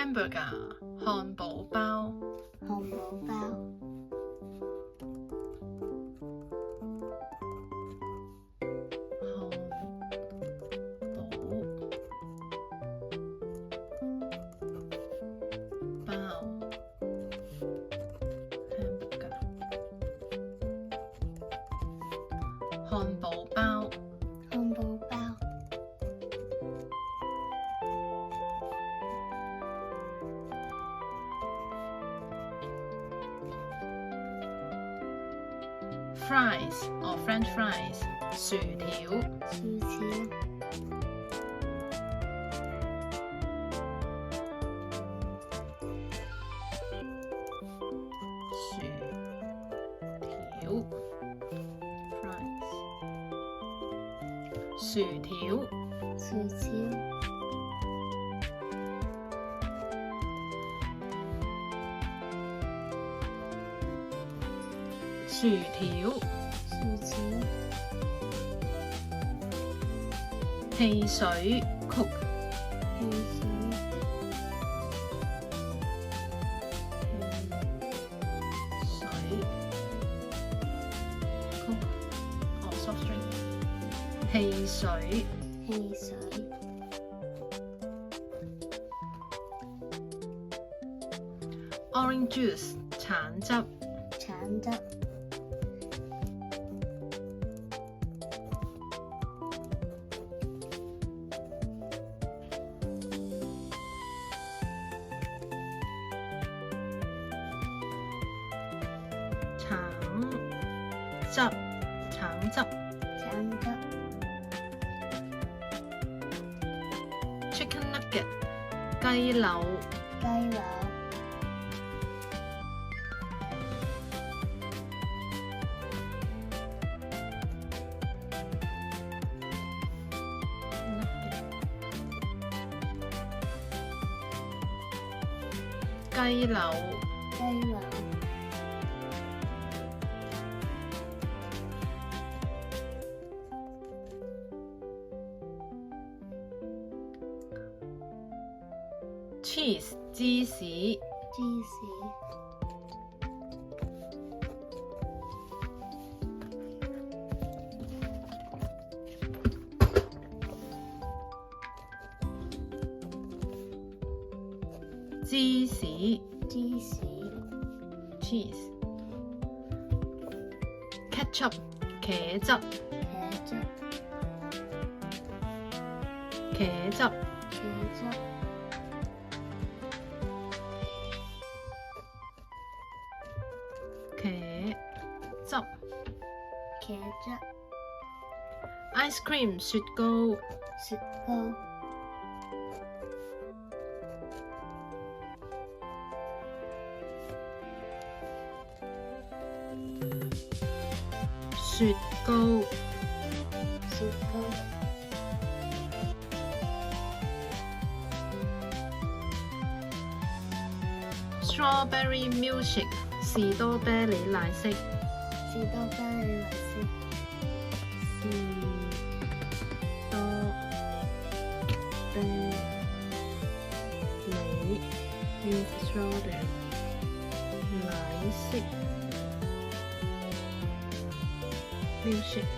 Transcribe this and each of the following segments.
hamburger 漢堡包，漢堡包，漢堡包，漢堡包， fries or French fries 薯條，薯條，薯條，薯條，薯條，薯條，汽水 Coke，汽水，水 Coke or soft drink，汽水，汽水， orange juice 橙汁，橙汁，橙汁橙汁， chicken nugget 雞柳，雞柳， 雞柳，雞柳， cheese 芝士，芝士， 芝士芝士， cheese ketchup 茄汁，茄汁，茄汁，茄汁， 茄汁茄汁， ice cream 雪糕，雪糕，雪糕，雪糕， strawberry milkshake 士多啤梨奶昔，士多啤梨奶昔，士多啤梨 means strawberry 奶昔 milkshake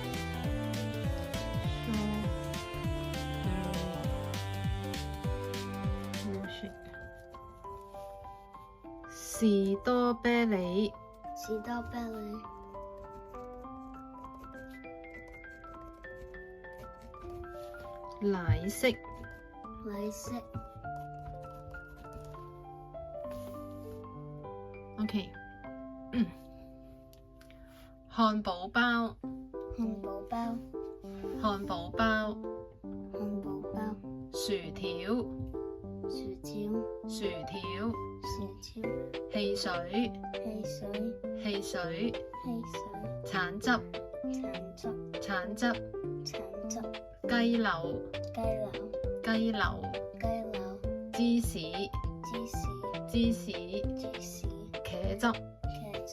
士多啤梨，士多啤梨，奶昔，奶昔， OK，漢堡包，漢堡包，漢堡包，漢堡包，薯條，薯條，薯條，薯條，汽水，汽水，汽水，汽水，橙汁，橙汁，橙汁，橙汁，雞柳，雞柳，雞柳，雞柳，芝士，芝士，芝士，芝士，茄汁，茄汁，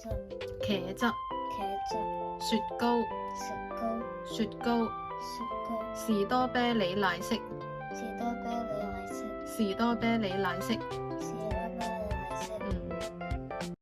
茄汁，茄汁，雪糕，雪糕，雪糕，雪糕，士多啤梨奶昔，士多啤梨奶昔，士多啤梨奶昔。士